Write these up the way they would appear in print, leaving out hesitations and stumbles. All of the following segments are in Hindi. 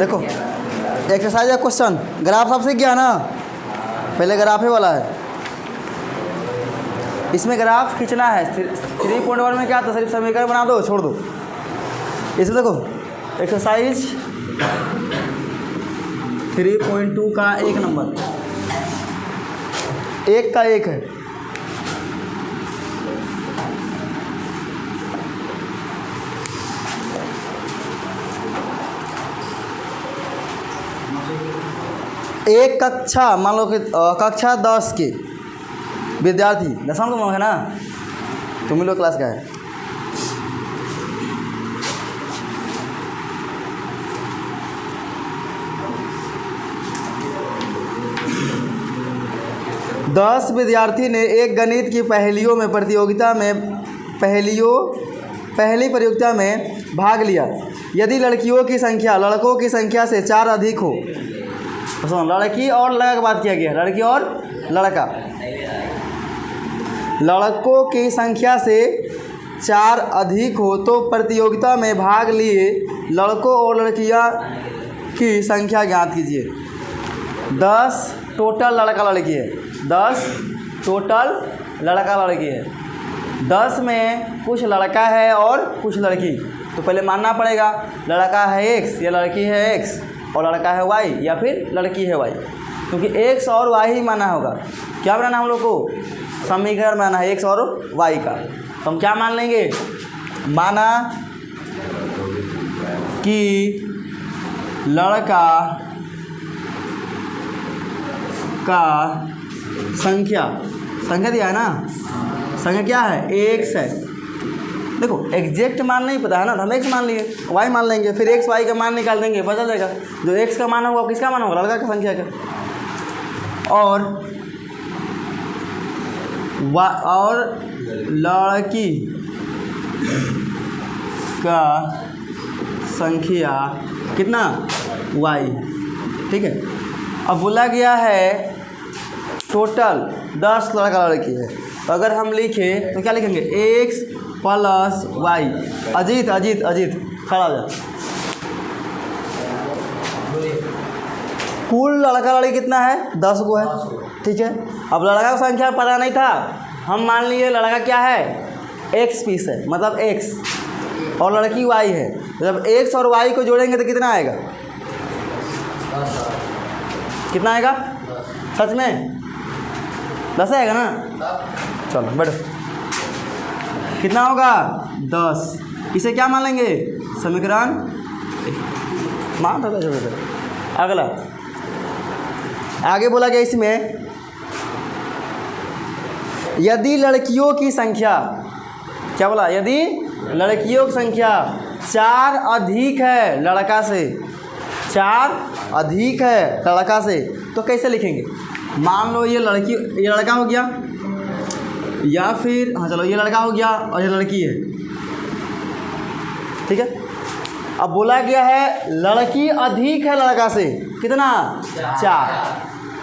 देखो एक्सरसाइज या क्वेश्चन, ग्राफ सब सीख गया ना, पहले ग्राफ ही वाला है, इसमें ग्राफ खींचना है। 3.1 में क्या था, सिर्फ समीकरण बना दो, छोड़ दो। इसमें देखो एक्सरसाइज 3.2 का 1 नंबर, 1 का 1 है। एक कक्षा, मान लो कि कक्षा 10 के विद्यार्थी, 10वां का है ना, तुम लोग क्लास का है। दस विद्यार्थी ने एक गणित की पहली प्रतियोगिता में भाग लिया। यदि लड़कियों की संख्या लड़कों की संख्या से 4 अधिक हो, सुनो, लड़की और लड़का की बात किया गया, लड़की और लड़का, लड़कों की संख्या से 4 अधिक हो तो प्रतियोगिता में भाग लिए लड़कों और लड़कियां की संख्या ज्ञात कीजिए। 10 टोटल लड़का लड़की है, 10 टोटल लड़का लड़की है। 10 में कुछ लड़का है और कुछ लड़की, तो पहले मानना पड़ेगा लड़का है x या लड़की है x और लड़का है y या फिर लड़की है y, क्योंकि x और y ही माना होगा। क्या बनाना हम लोग को, समीकरण बनाना है x और y का। तो हम क्या मान लेंगे, माना कि लड़का का संख्या दिया है ना, संख्या क्या है, x है। देखो एग्जैक्ट मान नहीं पता है ना, तो हम x मान लिए, y मान लेंगे, फिर x y का मान निकाल देंगे, पता चलेगा जो x का मान होगा किसका मान होगा, लड़का की संख्या का। और लड़की का संख्या कितना, y, ठीक है। अब बोला गया है टोटल 10 लड़का लड़की है, तो अगर हम लिखें तो क्या लिखेंगे, x प्लस y। अजीत खड़ा हो जा। कुल लड़का लड़की कितना है, 10 को है, ठीक है। अब लड़का की संख्या पता नहीं था, हम मान लिए लड़का क्या है, x पीस है, मतलब x, और लड़की y है। जब x और y को जोड़ेंगे तो कितना आएगा, कितना आएगा, सच में 10 आएगा ना। चलो बैठो, कितना होगा 10। इसे क्या मान लेंगे, समीकरण मान दो। अगला आगे बोला गया इसमें, यदि लड़कियों की संख्या, क्या बोला, यदि लड़कियों की संख्या 4 अधिक है लड़का से, 4 अधिक है लड़का से, तो कैसे लिखेंगे। मान लो ये लड़का हो गया, या फिर हाँ चलो ये लड़का हो गया और ये लड़की है, ठीक है। अब बोला गया है लड़की अधिक है लड़का से, कितना,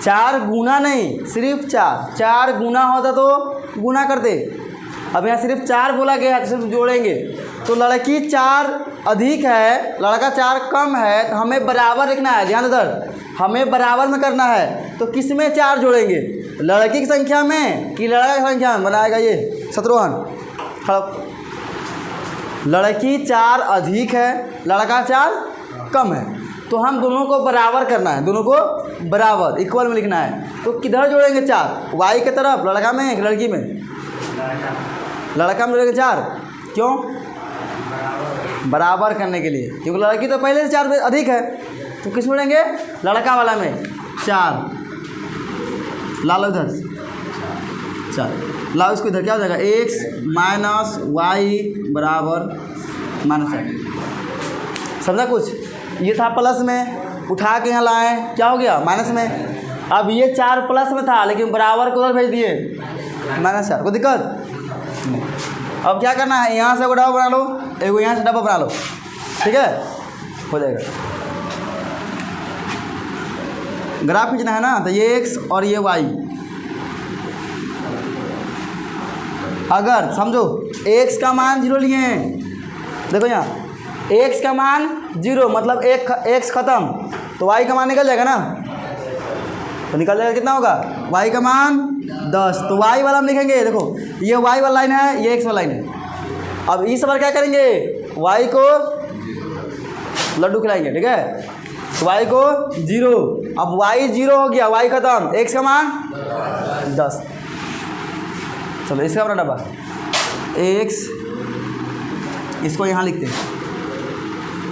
4 गुना नहीं, सिर्फ 4 गुना होता तो गुना करते। अब यहाँ सिर्फ 4 बोला गया है तो सिर्फ जोड़ेंगे, तो लड़की 4 अधिक है लड़का 4 कम है, तो हमें बराबर लिखना है, ध्यान दे, हमें बराबर में करना है। तो किस में 4 जोड़ेंगे, लड़की की संख्या में कि लड़का की संख्या में, बनाएगा ये शत्रुघ्न खड़ा। लड़की 4 अधिक है लड़का 4 कम है, तो हम दोनों को बराबर करना है, दोनों को बराबर इक्वल में लिखना है। तो किधर जोड़ेंगे 4, y के तरफ, लड़का में कि लड़की में, लड़का में जोड़ेंगे 4, क्यों, बराबर करने के लिए, क्योंकि लड़की तो पहले से 4 अधिक है, तो किस में जोड़ेंगे, लड़का वाला में 4। ला लो इधर 4, लाओ इसको इधर, क्या हो जाएगा, x माइनस y बराबर -4। समझा कुछ, ये था प्लस में, उठा के यहाँ लाए, क्या हो गया, माइनस में। अब ये 4 प्लस में था लेकिन बराबर को उधर भेज दिए, -4, कोई दिक्कत नहीं। अब क्या करना है, यहाँ से एगो डब्बा बना लो, एगो यहाँ से डब्बा बना लो, ठीक है, हो जाएगा। ग्राफ खींचना है ना, तो ये x और ये y, अगर समझो x का मान 0 लिए हैं, देखो यहाँ एक्स का मान 0 मतलब एक्स ख़त्म, तो वाई का मान निकल जाएगा ना, तो निकल जाएगा कितना होगा वाई का मान 10। तो वाई वाला हम लिखेंगे, देखो ये वाई वाला लाइन है, ये एक्स वाला लाइन है। अब इस बार क्या करेंगे, वाई को लड्डू खिलाएंगे, ठीक है, तो वाई को 0, अब वाई 0 हो गया, वाई ख़त्म, एक्स का मान 10। चलो इसका अपना डब्बा एक्स, इसको यहाँ लिखते हैं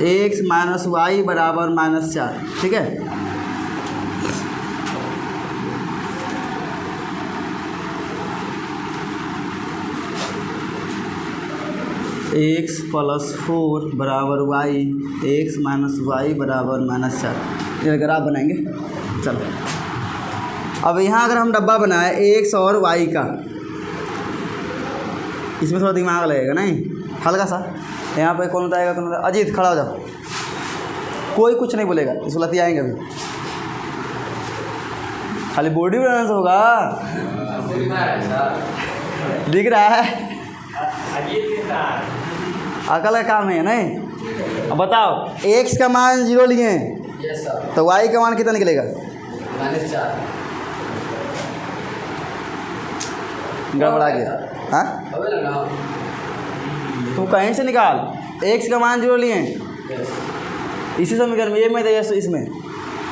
एक्स माइनस वाई बराबर -4, ठीक है। एक्स प्लस 4 बराबर वाई, एक्स माइनस वाई बराबर -4, ये ग्राफ बनाएंगे। चलो अब यहाँ अगर हम डब्बा बनाए एक्स और वाई का, इसमें थोड़ा दिमाग लगेगा नहीं, हल्का सा। यहाँ पे कौन बताएगा, कौन बताएगा? अजीत खड़ा हो जाओ, कोई कुछ नहीं बोलेगा, इसको लती आएंगे अभी, खाली बॉडी बनाने से होगा। दिख रहा है, अकल का काम है नहीं। अब बताओ एक्स का मान 0 लिए तो वाई का मान कितना निकलेगा, -4। गड़बड़ा गया, हाँ तुम कहीं से निकाल, एक्स का मान 0 लिए, इसी समीकरण में ये में तो इसमें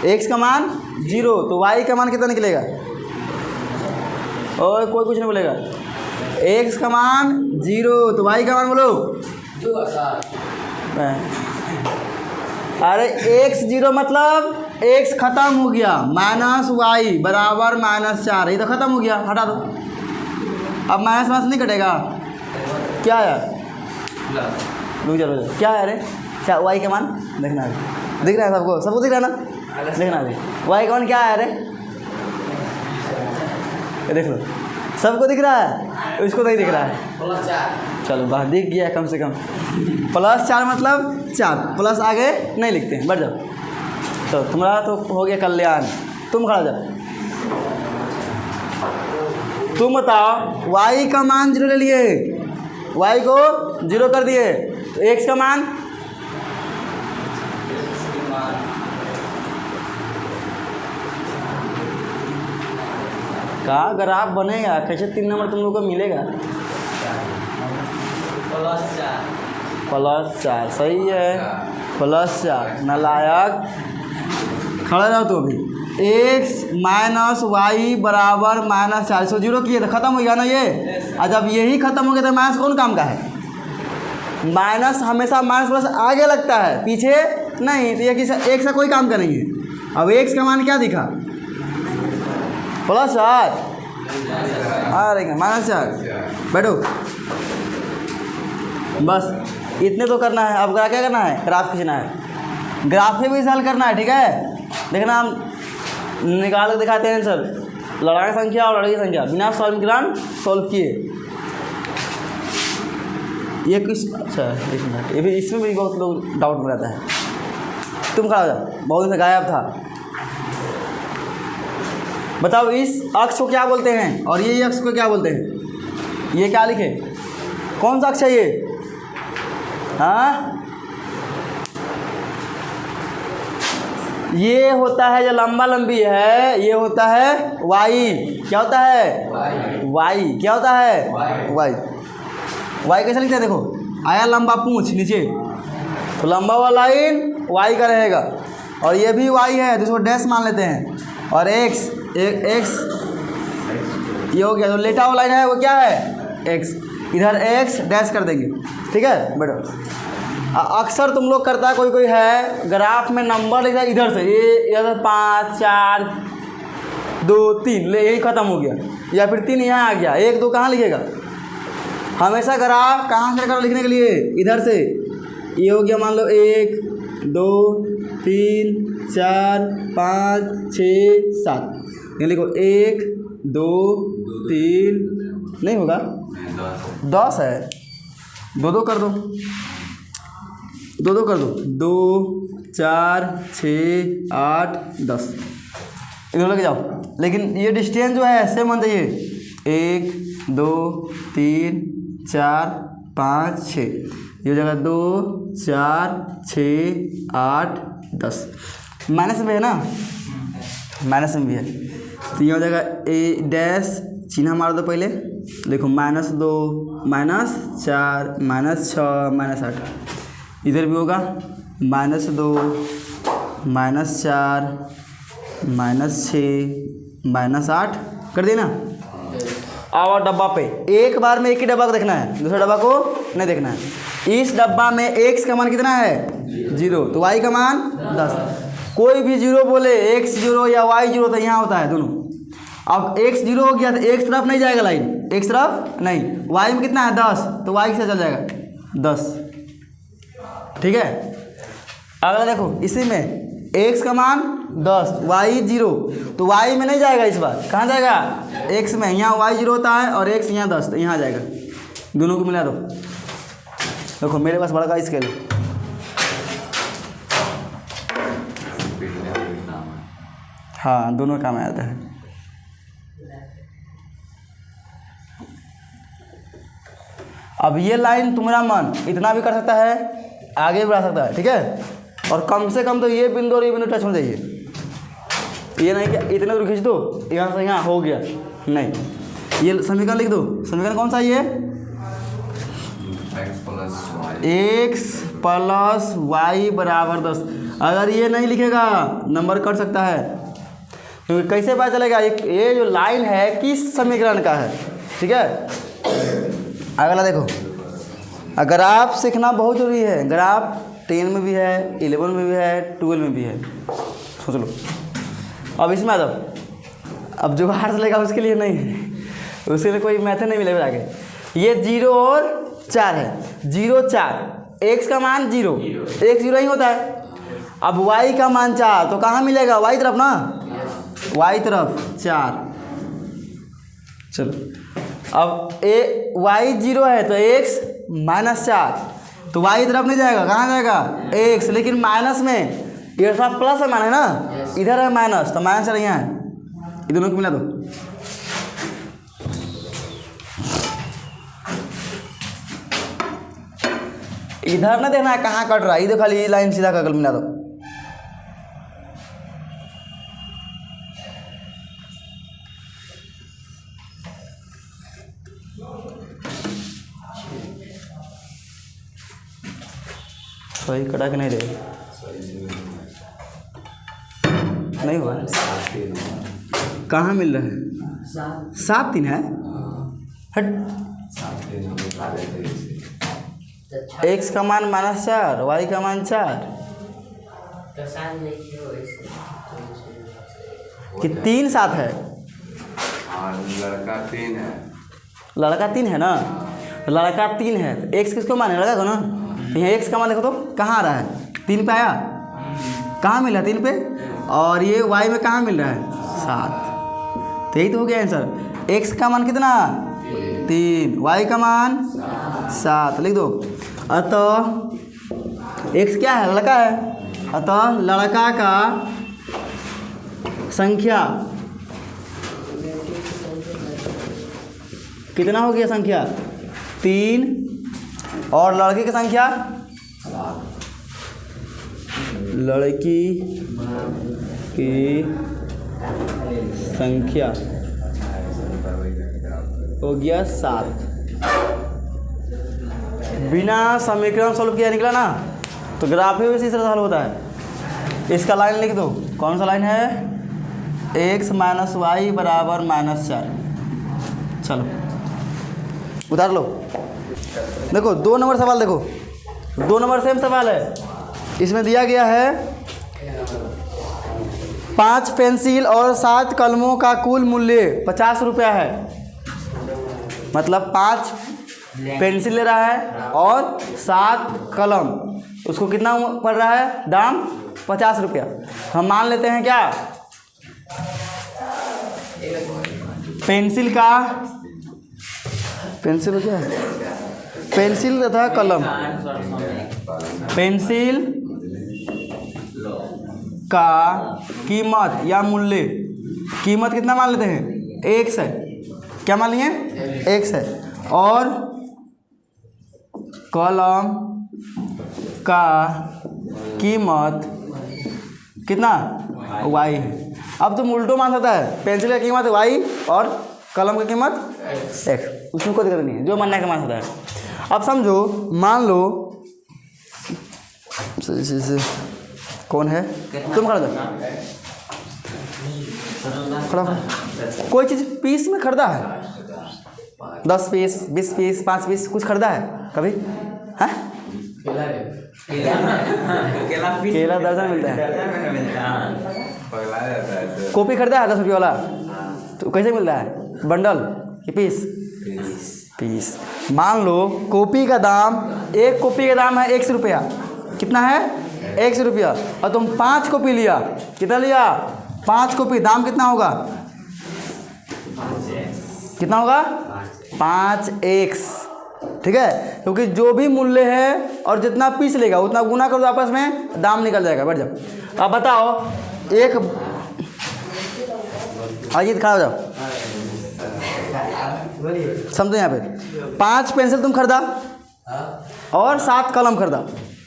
एक्स का मान 0 तो वाई का मान कितना निकलेगा, और कोई कुछ नहीं बोलेगा। एक्स का मान 0 तो वाई का मान बोलो 2। अरे एक्स 0 मतलब एक्स ख़त्म हो गया, माइनस वाई बराबर -4, ये तो ख़त्म हो गया, हटा दो। अब माइनस माइनस नहीं कटेगा, क्या है रुक जाओ, क्या है अरे, क्या वाई का मान देखना है, दिख रहा है सबको, सबको दिख रहा है ना, देखना अभी वाई का मान क्या है, अरे देख लो, सबको दिख रहा है, इसको नहीं दिख रहा है, +4। चलो बाहर दिख गया कम से कम, +4 मतलब 4, प्लस आगे नहीं लिखते हैं, बढ़ जाओ। तो तुम्हारा तो हो गया कल्याण, तुम खड़ा जाओ, तुम बताओ वाई का मान 0 ले लिए, वाई को 0 कर दिए, तो एक्स का मान का ग्राफ बनेगा कैसे, 3 नंबर तुम लोग को मिलेगा, +4 सही है, +4 नालायक, खड़ा जाओ तो अभी। एक्स माइनस वाई बराबर -4, इसको 0 किए तो ख़त्म हो गया ना ये, और जब यही ख़त्म हो गया तो माइनस कौन काम का है, माइनस हमेशा माइनस प्लस आगे लगता है, पीछे नहीं, तो ये किसी एक से कोई काम का नहीं है। अब एक्स का मान क्या दिखा, +4, अरे -4, बैठो बस इतने तो करना है। अब क्या करना है, ग्राफ खींचना है, ग्राफ में भी हल करना है, ठीक है। देखना हम निकाल के दिखाते हैं आंसर, लड़ाई संख्या और लड़की संख्या बिना समीकरण सॉल्व किए। ये किस, अच्छा एक मिनट, ये भी इसमें भी बहुत लोग डाउट में रहता है। तुम खड़ा हो जाओ, बहुत दिन से गायब था, बताओ इस अक्ष को क्या बोलते हैं और ये अक्ष को क्या बोलते हैं, ये क्या लिखे, कौन सा अक्ष है ये, हाँ ये होता है जो लंबा लंबी है, ये होता है वाई, क्या होता है वाई, क्या होता है वाई। वाई कैसे लिखते हैं, देखो आया लंबा पूंछ नीचे, तो लंबा वाला लाइन वाई का रहेगा, और ये भी वाई है तो इसको डैश मान लेते हैं, और एक्स एक्स ये हो गया, तो लेटा हुआ लाइन है वो क्या है एक्स, इधर एक्स डैश कर देंगे, ठीक है बेटा। अक्सर तुम लोग करता है, कोई है ग्राफ में नंबर लिखता है इधर से, ये इधर 5 4 2 3 ले, यही ख़त्म हो गया, या फिर 3 यहाँ आ गया, 1 2 कहाँ लिखेगा, हमेशा ग्राफ कहाँ से कर लिखने के लिए इधर से, ये हो गया मान लो 1 2 3 4 5 6 7, ये लिखो 1 2 3, नहीं होगा 10 है, 2 2 कर दो, 2 2 कर दो, 2 4 6 8 10, इधर लेके जाओ। लेकिन ये डिस्टेंस जो है सेम होना चाहिए, 1 2 3 4 5 6, ये हो जाएगा 2 4 6 8 10। माइनस में है ना, माइनस में भी है, तो ये हो जाएगा ए डैश, चिन्ह मार दो पहले, देखो -2 -4 -6 -8, इधर भी होगा -2 -4 -6 -8, कर दिए ना। और डब्बा पे एक बार में एक ही डब्बा को देखना है, दूसरा डब्बा को नहीं देखना है। इस डब्बा में x का मान कितना है 0, तो y का मान 10। कोई भी 0 बोले, x 0 या y 0, तो यहाँ होता है दोनों। अब x 0 हो गया तो x तरफ नहीं जाएगा लाइन, x तरफ नहीं, y में कितना है 10, तो y से चल जाएगा 10, ठीक है। अगला देखो, इसी में x का मान 10, y 0, तो y में नहीं जाएगा, इस बार कहाँ जाएगा x में, यहाँ y 0 होता है और x यहाँ 10, तो यहाँ जाएगा। दोनों को मिला दो, देखो मेरे पास बड़ा का स्केल है, हाँ दोनों काम आ जाता है। अब ये लाइन तुम्हारा मन इतना भी कर सकता है, आगे भी बढ़ा सकता है, ठीक है। और कम से कम तो ये बिंदु और ये बिंदु टच होना चाहिए, ये नहीं कि इतने दूर खींच दो यहाँ से यहाँ हो गया, नहीं। ये समीकरण लिख दो, समीकरण कौन सा ये x + y = 10। अगर ये नहीं लिखेगा नंबर कट सकता है, क्योंकि कैसे पता चलेगा ये जो लाइन है किस समीकरण का है, ठीक है। अगला देखो, ग्राफ सीखना बहुत जरूरी है, ग्राफ 10 में भी है, 11 में भी है, 12 में भी है, सोच लो। अब इसमें आ जाओ, अब जो हार चलेगा उसके लिए नहीं है, उसके लिए कोई मैथड नहीं मिलेगा आगे। ये 0 और 4 है, 0 4, x का मान 0, x 0 ही होता है। अब y का मान 4, तो कहाँ मिलेगा, y तरफ ना, y तरफ 4। चलो, अब y 0 है तो x -4, तो y तरफ नहीं जाएगा, कहाँ जाएगा x, लेकिन माइनस में ये सब प्लस है, मान है ना, इधर है माइनस, तो माइनस है यहाँ है, ये दोनों को मिला दो। इधर ना देखना है कहाँ कट रहा है, इधर खाली लाइन सीधा कर मिला दो। सही कटा के नहीं रहे, नहीं हुआ, कहाँ मिल रहा है 7 3 है, हट, x का मान -4, y का मान 4, कि 3 7 है, लड़का 3 है ना, लड़का 3 है, तो x किसको मान है, लड़का को ना। यहाँ x का मान देखो तो कहाँ आ रहा है, 3 पे आया, कहाँ मिला 3 पे, और ये y में कहाँ मिल रहा है 7, तो यही तो हो गया आंसर। x का मान कितना 3, y का मान 7, लिख दो। अतः x क्या है, लड़का है, अतः लड़का का संख्या कितना हो गया, संख्या 3, और लड़की की संख्या, लड़की की संख्या हो गया 7। बिना समीकरण सॉल्व किया निकला ना, तो ग्राफ भी इसी तरह हल होता है। इसका लाइन लिख दो, कौन सा लाइन है, x - y = -4। चलो उतार लो, देखो 2 नंबर सवाल, देखो 2 नंबर सेम सवाल है। इसमें दिया गया है 5 पेंसिल और 7 कलमों का कुल मूल्य 50 रुपया है। मतलब 5 पेंसिल ले रहा है और 7 कलम, उसको कितना पड़ रहा है दाम 50 रुपया। हम मान लेते हैं क्या, पेंसिल का, पेंसिल क्या है, पेंसिल तथा कलम, पेंसिल का कीमत या मूल्य, कीमत कितना मान लेते हैं 1 है, क्या मान लिए 1 है, और कलम का कीमत कितना y। अब तुम उल्टो मान सकता है, पेंसिल का कीमत y और कलम की कीमत x, उसमें कोई दिक्कत नहीं है, जो मानने का मान सकता है। अब समझो, मान लो कौन है, तुम खड़ा जाओ, खड़ा कोई चीज़ पीस में खरीदा है, 10 पीस 20 पीस 5 पीस कुछ खरीदा है कभी? हैं? केला दर्जन मिलता है। कॉपी खरीदा है 10 रुपये वाला, तो कैसे मिलता है, बंडल कि पीस? पीस। मान लो कॉपी का दाम, एक कॉपी का दाम है 100 रुपया, कितना है 100 रुपया, और तुम 5 कॉपी लिया, कितना लिया 5 कॉपी, दाम कितना होगा, कितना होगा 5x, ठीक है, क्योंकि जो भी मूल्य है और जितना पीस लेगा उतना गुना कर दो आपस में, दाम निकल जाएगा। बैठ जाओ। अब बताओ, एक आइए खड़ा हो जाओ, समझो यहाँ पे 5 पेंसिल तुम खरीदा और 7 कलम खरीदा,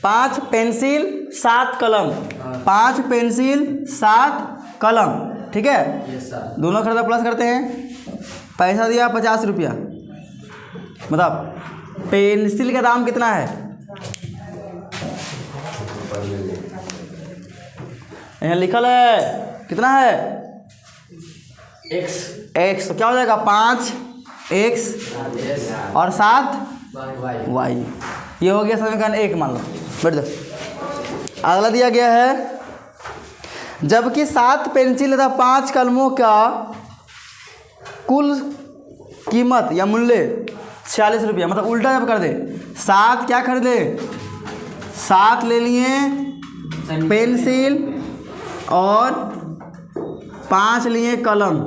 5 पेंसिल 7 कलम, 5 पेंसिल 7 कलम, ठीक है, दोनों खरीदा, प्लस करते हैं, पैसा दिया 50 रुपया, मतलब पेंसिल का दाम कितना है, यहाँ लिखल है कितना है x, तो क्या हो जाएगा 5x और 7y, ये हो गया समीकरण 1। मान लो, बैठ जाओ। अगला दिया गया है, जबकि 7 पेंसिल तथा 5 कलमों का कुल कीमत या मूल्य 46 रुपया, मतलब उल्टा जब कर दे, 7 क्या खरीदे, 7 ले लिए पेंसिल और 5 लिए कलम,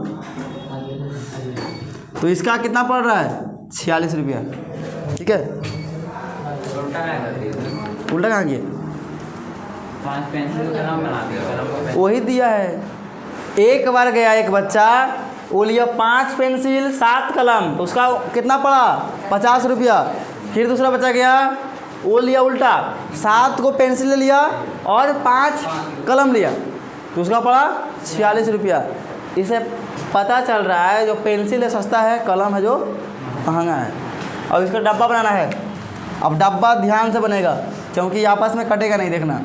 तो इसका कितना पड़ रहा है 46 रुपया, ठीक है। उल्टा कहाँ किया, 5 पेंसिल का नाम बना दिया, वही दिया है। एक बार गया एक बच्चा, वो लिया 5 पेंसिल 7 कलम, तो उसका कितना पड़ा 50 रुपया। फिर दूसरा बच्चा गया, वो लिया उल्टा, 7 को पेंसिल ले लिया और 5 कलम लिया, तो उसका पड़ा 46 रुपया। इसे पता चल रहा है जो पेंसिल है सस्ता है, कलम है जो महंगा है। और इसका डब्बा बनाना है। अब डब्बा ध्यान से बनेगा क्योंकि आपस में कटेगा नहीं, देखना,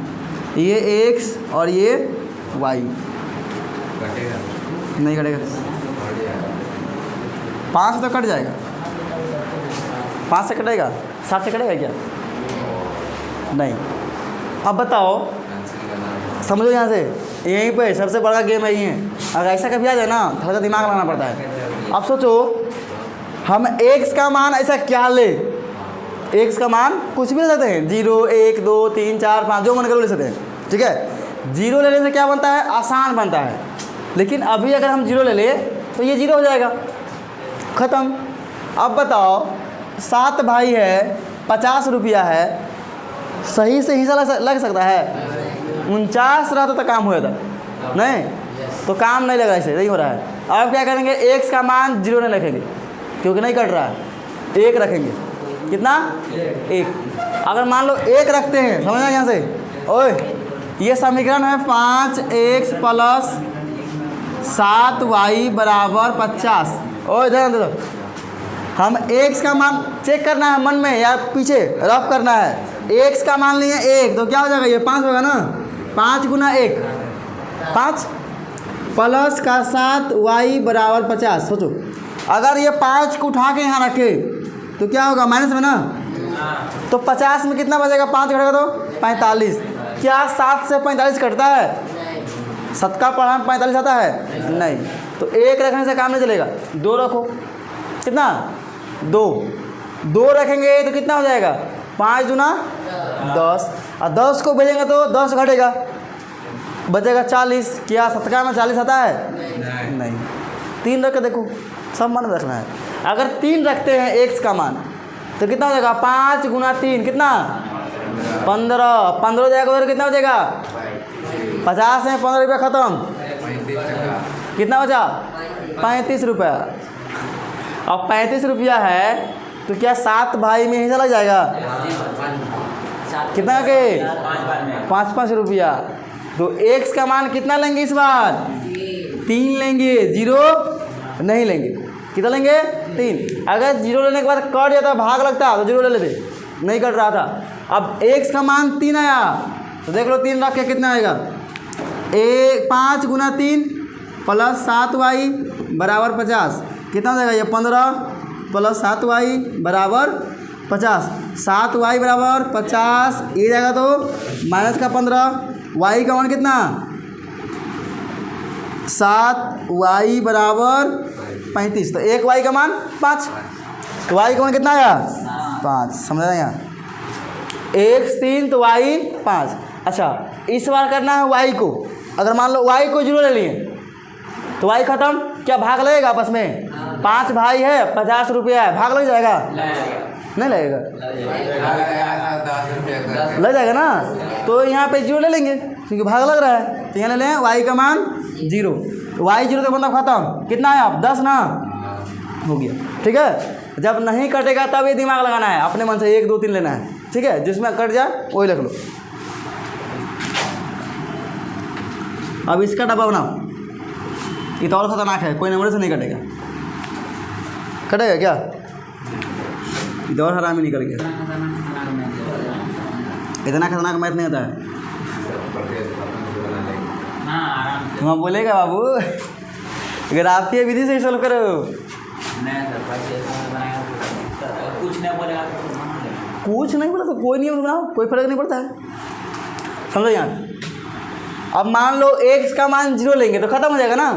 ये x और ये y, कटेगा नहीं कटेगा, 5 तो कट जाएगा, 5 से कटेगा, 7 से कटेगा क्या, नहीं। अब बताओ, समझो यहाँ से, यहीं पे सबसे बड़ा गेम है ये। अगर ऐसा कभी आ जाए ना, थोड़ा सा दिमाग लगाना पड़ता है। अब सोचो, हम x का मान ऐसा क्या ले, x का मान कुछ भी ले सकते हैं, 0 1 2 3 4 5 जो मन करो ले सकते हैं, ठीक है। 0 लेने से क्या बनता है, आसान बनता है, लेकिन अभी अगर हम 0 ले ले तो ये 0 हो जाएगा, ख़त्म। अब बताओ, 7 भाई है, 50 रुपया है, सही से हिस्सा लग सकता है, 49 रहता तो काम हुआ था, नहीं तो काम नहीं लगा, ऐसे नहीं हो रहा है। अब क्या करेंगे, x का मान 0 नहीं रखेंगे क्योंकि नहीं कट रहा है, 1 रखेंगे, कितना 1। अगर मान लो 1 रखते हैं, समझना यहाँ से, ओए ये समीकरण है 5x प्लस 7y बराबर 50। ओए ध्यान दे दो, हम x का मान चेक करना है मन में या पीछे रफ करना है। x का मान लिए 1 तो क्या हो जाएगा, ये 5 होगा ना, 5 गुना 1 5 प्लस का 7y बराबर 50। सोचो, अगर ये 5 को उठा के यहाँ रखे तो क्या होगा, माइनस में ना, तो 50 में कितना बचेगा, 5 घटेगा तो 45। क्या 7 से 45 कटता है, 7 का पढ़ा 45 आता है, नहीं। तो 1 रखने से काम नहीं चलेगा, 2 रखो, कितना 2 रखेंगे तो कितना हो जाएगा, 5 दूना 10, और 10 को भेजेंगे तो 10 घटेगा, बचेगा 40। क्या 7 में 40 आता है, नहीं। 3 रख के देखो, सब मान रखना है। अगर 3 रखते हैं x का मान तो कितना हो जाएगा, 5 गुना 3 कितना 15 हो जाएगा, उधर कितना हो जाएगा 50 में 15 रुपया ख़त्म, कितना बचा 35 रुपया। अब 35 रुपया है तो क्या 7 भाई में हिस्सा लग जाएगा, कितना के 5 बार में 5 रुपया। तो x का मान कितना लेंगे इस बार? 3 लेंगे, 0 नहीं लेंगे। कितना लेंगे? 3। अगर 0 लेने के बाद कट जाता भाग लगता तो 0 ले लेते, नहीं कट रहा था। अब x का मान 3 आया तो देख लो 3 रख के कितना आएगा? 5 गुना 3 प्लस 7y बराबर 50। कितना हो जाएगा ये? 15 प्लस 7y बराबर 50। 7y बराबर 50 ये जाएगा तो माइनस का 15। y का मान कितना? 7y बराबर 35। तो 1y का मान 5। तो y का मान कितना आया? 5। समझ रहे हैं यहाँ? x 3 तो y 5। अच्छा इस बार करना है y को। अगर मान लो y को 0 ले लिए तो y खत्म, क्या भाग लगेगा आपस में? 5 भाई है, 50 रुपया है, भाग लग जाएगा? नहीं लगेगा, लग जाएगा ना। तो यहाँ पे 0 ले लेंगे क्योंकि भाग लग रहा है। तो यहाँ ले लें y का मान 0। y 0 तो मतलब खत्म। कितना है अब? 10 ना, हो गया। ठीक है, जब नहीं कटेगा तब ये दिमाग लगाना है, अपने मन से 1 2 3 लेना है। ठीक है, जिसमें कट जाए वही लिख लो। अब इसका डब्बा बनाओ। ये तो और खतरनाक है, कोई नंबर से नहीं कटेगा। कटेगा क्या? ये तो और हरामी निकल गया। इतना खतरनाक मैथ नहीं होता है। तुम बोलेगा बाबू अगर आप ये विधि से सॉल्व करो। कुछ नहीं बोला तो कोई नहीं बनाओ, कोई फर्क नहीं पड़ता है। समझो यहाँ। अब मान लो x का मान 0 लेंगे तो खत्म हो जाएगा ना।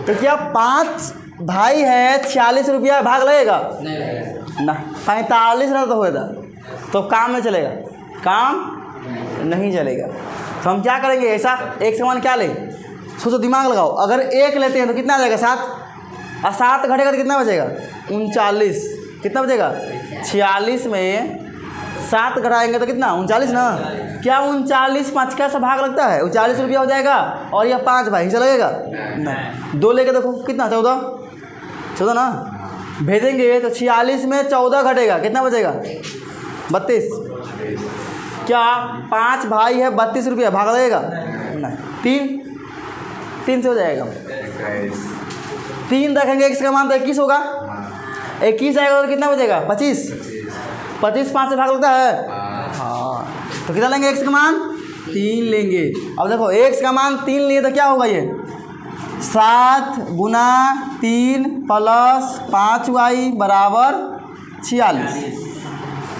तो क्या 5 भाई है, 46 रुपया भाग लगेगा? ना, 45 ना तो होगा तो काम नहीं चलेगा, काम नहीं चलेगा। तो हम क्या करेंगे? ऐसा x का मान क्या लें? सोचो, दिमाग लगाओ। अगर 1 लेते हैं तो कितना आ जाएगा? 7। और 7 घटेगा तो कितना बचेगा? 39। कितना बचेगा? 46 में 7 घटाएंगे तो कितना? 39 ना। क्या 39 5 का भाग लगता है? 40 रुपया हो जाएगा। और यह 5 भाई हिस्सा लगेगा? नहीं। 2 लेके देखो कितना? 14 ना। भेजेंगे तो 46 में 14 घटेगा, कितना बचेगा? 32। क्या 5 भाई है, 32 रुपया भाग लगेगा? नहीं। 3 से हो जाएगा। 3 रखेंगे x का मान तो 21 होगा। 21 आएगा तो कितना बचेगा? 25। 25 5 से भाग लगता है? हाँ। तो कितना लेंगे x का मान? 3 लेंगे। अब देखो x का मान 3 लिए तो क्या होगा? ये 7 गुना 3 प्लस 5y बराबर 46।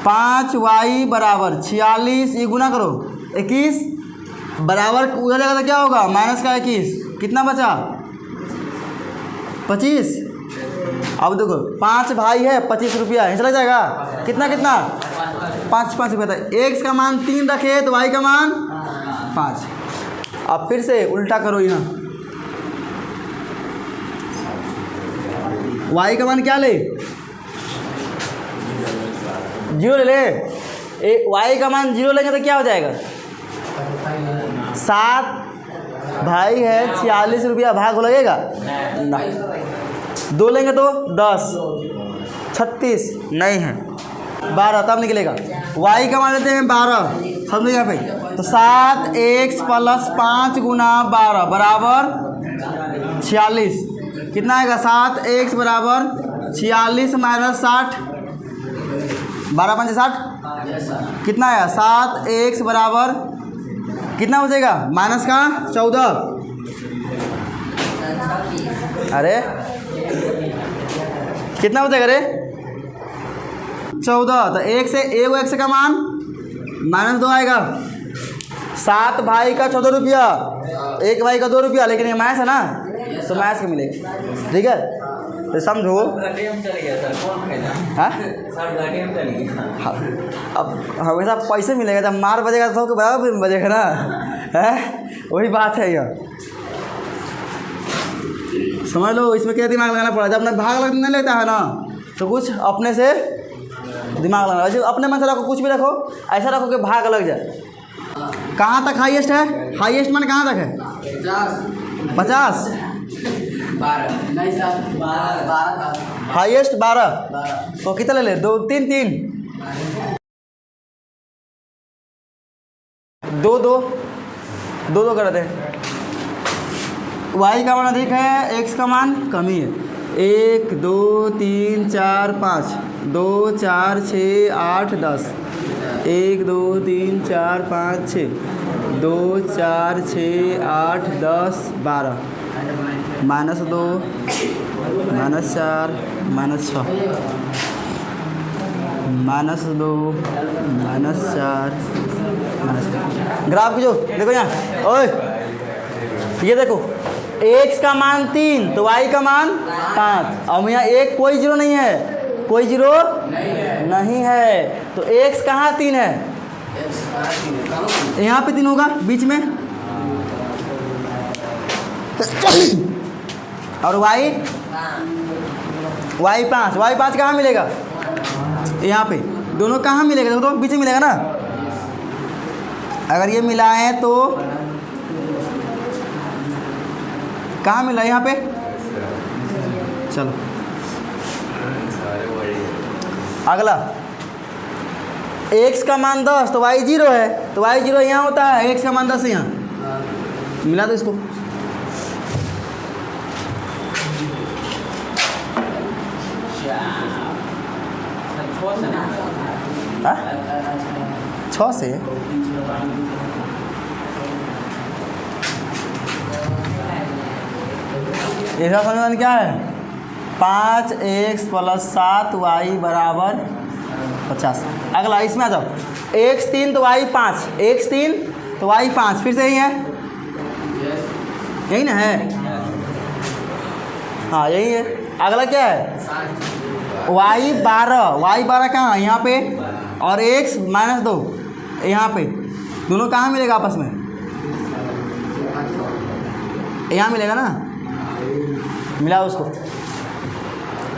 5y बराबर 46, ये गुना करो 21 बराबर उधर जाएगा तो क्या होगा? माइनस का 21। कितना बचा? 25। अब देखो 5 भाई है, 25 रुपया है, चला जाएगा? कितना 5 रुपया था। x का मान 3 रखे तो y का मान 5। अब फिर से उल्टा करो, यहाँ y का मान क्या ले? 0 ले ले। y का मान 0 लेंगे तो क्या हो जाएगा? 7 भाई है, 46 रुपया भाग हो लगेगा? नहीं। 2 लेंगे तो 10, 36 नहीं है, 12 तब निकलेगा। y का मान लेते हैं 12। समझो यहाँ पे। तो 7x प्लस 5 गुना 12 बराबर 46। कितना आएगा? 7x बराबर 46 माइनस 60, 12 5 60। कितना आया? 7x बराबर कितना बचेगा? माइनस का 14। अरे कितना बचेगा रे? 14। तो 1 से x का मान -2 आएगा। 7 भाई का 14 रुपया, 1 भाई का 2 रुपया, लेकिन ये माइनस है ना, तो माइनस का मिलेगा। ठीक है, तो समझो। हाँ, अब हमेशा पैसे मिलेगा, जब मार बजेगा तो सबके बराबर बजेगा ना, है वही बात है। यह समझ लो, इसमें क्या दिमाग लगाना पड़ा। जब अपने भाग लगने लेता है ना तो कुछ अपने से दिमाग लगाना। जैसे अपने मन से रखो, कुछ भी रखो, ऐसा रखो कि भाग लग जाए। कहाँ तक हाईएस्ट है? हाईएस्ट मान कहाँ तक है? 50। 12 हाईएस्ट 12। तो कितना ले ले? 2 3 3 दो दो दो दो कर देते हैं। y का मान अधिक है, x का मान कम ही है। 1 2 3 4 5 2 4 6 8 10 1 2 3 4 5 6 2 4 6 8 10 12 -2 -4 -6 -2 -4 ग्राफ की जो देखो यहाँ, ओए ये देखो x का मान 3 तो y का मान 5। अब यहाँ एक कोई जीरो नहीं है, कोई जीरो नहीं है, तो x कहाँ 3 है, यहाँ पे 3 होगा बीच में, और y 5 कहाँ मिलेगा, यहाँ पे। दोनों कहाँ मिलेगा, देखो तो बीच में मिलेगा ना। अगर ये मिलाएं तो कहाँ मिला, यहाँ पे। चलो अगला, x का मान 10 तो y 0 है, तो y 0 यहाँ होता है, x का मान 10 है यहाँ। मिला दो इसको। हाँ 6 से इसका समीकरण क्या है, 5x + 7y = 50। अगला इसमें आ जाओ, x 3 तो y 5, x 3 तो y 5, फिर से यही है, यही ना है, हाँ यही है। अगला क्या है, y 12 कहाँ, यहाँ पे, और x -2 यहाँ पे। दोनों कहाँ मिलेगा आपस में, यहाँ मिलेगा ना। मिला उसको,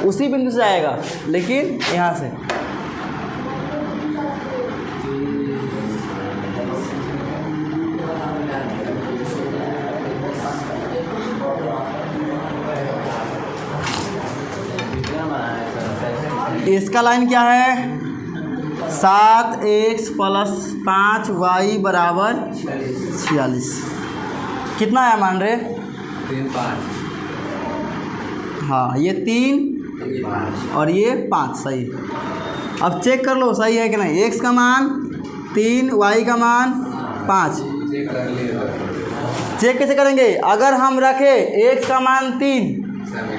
उसी बिंदु से आएगा, लेकिन यहाँ से। इसका लाइन क्या है, 7x + 5y = 46। कितना है मान रहे, 3 5, हाँ ये 3 और ये 5 सही। अब चेक कर लो सही है कि नहीं। x का मान 3, y का मान 5। चेक कैसे करेंगे, अगर हम रखें x का मान 3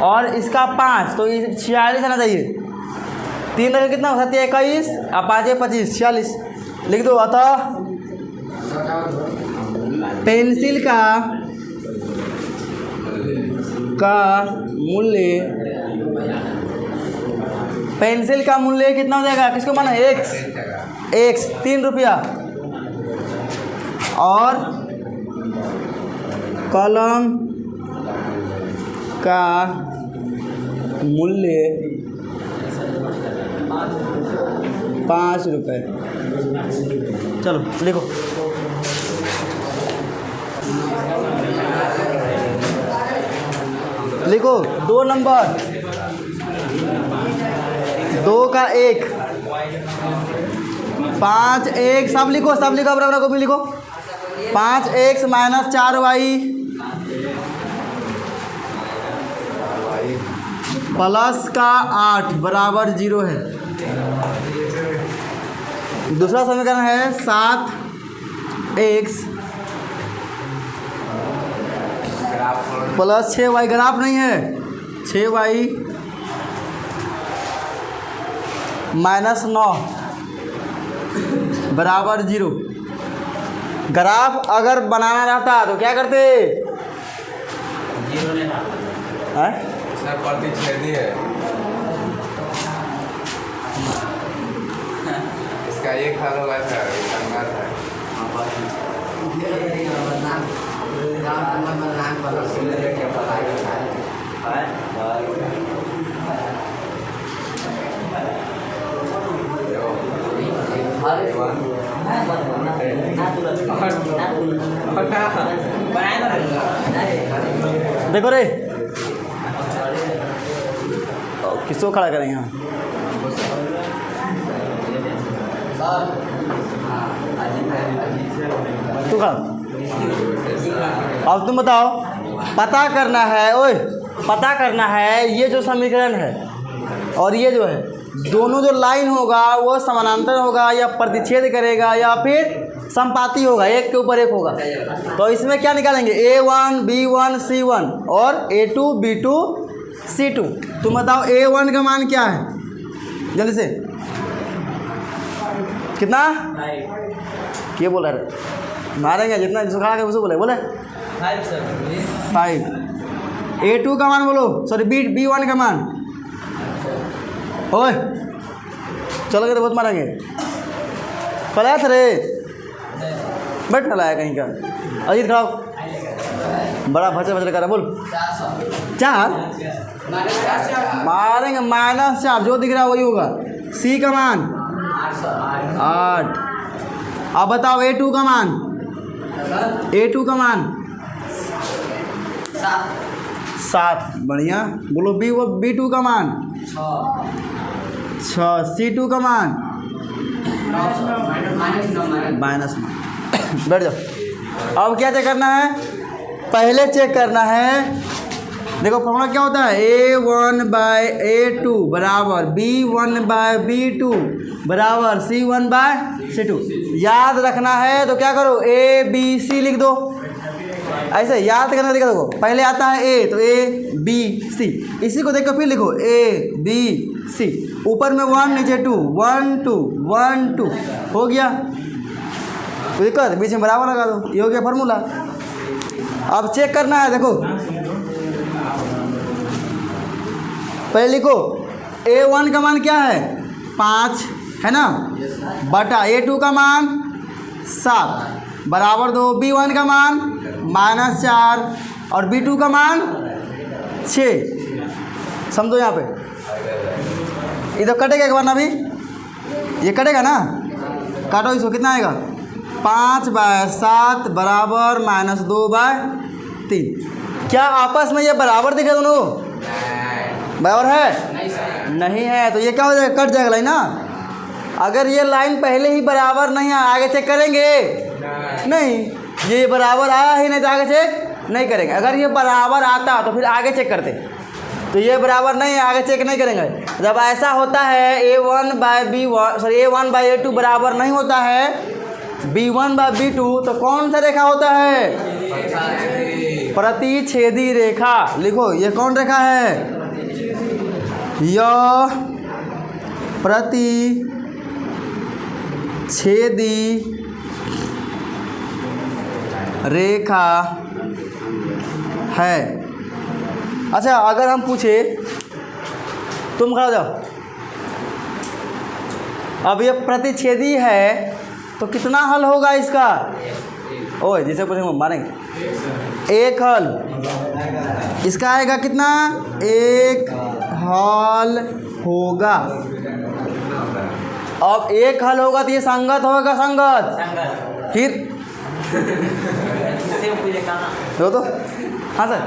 और इसका 5 तो 46 आना चाहिए। 3 रखे कितना, 7 21 और 5 25, 46 लिख दो। अतः पेंसिल का मूल्य कितना हो जाएगा, किसको माना, x 3 रुपया, और कलम का मूल्य 5 रुपये। चलो लिखो, लिखो 2 नंबर, 2 का 1, 5 1 सब लिखो बराबर को भी लिखो। 5x - 4y प्लस का 8 = 0 है। दूसरा समीकरण है 7x + 6y, ग्राफ नहीं है, 6y - 9 = 0। ग्राफ अगर बनाना रहता तो क्या करते, प्रतिच्छेदी है, इसका एक हल होगा सर, संगत है। देखो रे, किसको खड़ा करेंगे हम, तू खा। अब तुम बताओ, पता करना है, ओए पता करना है ये जो समीकरण है और ये जो है, दोनों जो लाइन होगा वो समानांतर होगा या प्रतिच्छेद करेगा या फिर संपाती होगा, एक के ऊपर एक होगा। तो इसमें क्या निकालेंगे, A1 B1 C1 और A2 B2 C2। तुम बताओ A1 का मान क्या है, जल्दी से, कितना? क्या बोला रे, मारेंगे जितना सुखा के उसको बोले 5। A2 का मान बोलो, सॉरी B1 का मान। ओए चलो के तो बहुत मारेंगे, पलाया था रे, बैठ लाया कहीं का। अजीत खड़ा हो, बड़ा भचर भचर कर रहा, बोल 4 मारेंगे, -4 जो दिख रहा है वही होगा। C का मान 8। अब बताओ A2 का मान, A2 का मान 7। बढ़िया, बोलो B2 का मान 6। C2 का मान -9। बैठ जाओ। अब क्या चेक करना है, पहले चेक करना है, देखो फॉर्मूला क्या होता है, A1/A2 बराबर B1/B2 बराबर C1/C2। याद रखना है तो क्या करो, ABC लिख दो, ऐसे याद करना देखो, देखो पहले आता है A तो ABC, इसी को देखो फिर लिखो ABC, ऊपर में 1 नीचे 2, 1 2 1 2 हो गया। कोई दिक्कत, बीच में बराबर लगा दो, ये हो गया फार्मूला। अब चेक करना है, देखो पहले लिखो A1 का मान क्या है 5 है ना, बटा A2 का मान 7 बराबर 2, B1 का मान -4 और B2 का मान 6। समझो यहाँ पे, इधर कटेगा एक बार ना, भी ये कटेगा ना, काटो इसको, कितना आएगा 5/7 बराबर -2/3। क्या आपस में ये बराबर दिखे दोनों, बराबर है? नहीं है, तो ये क्या हो जाएगा, कट जाएगा लाइन ना। अगर ये लाइन पहले ही बराबर नहीं है, आगे चेक करेंगे नहीं, ये बराबर आया ही नहीं तो आगे चेक नहीं करेंगे। अगर ये बराबर आता तो फिर आगे चेक करते, तो ये बराबर नहीं है, आगे चेक नहीं करेंगे। जब ऐसा होता है A1/A2 बराबर नहीं होता है B1/B2, तो कौन सा रेखा होता है, प्रतिच्छेदी रेखा। लिखो ये कौन रेखा है, यह प्रतिच्छेदी रेखा है। अच्छा अगर हम पूछे, तुम खड़ा जाओ, अब ये प्रतिच्छेदी है तो कितना हल होगा इसका, ओए जिसे पूछेंगे मानेंगे, एक हल इसका आएगा कितना, एक हल होगा। अब एक हल होगा तो ये संगत होगा, संगत फिर तो हाँ सर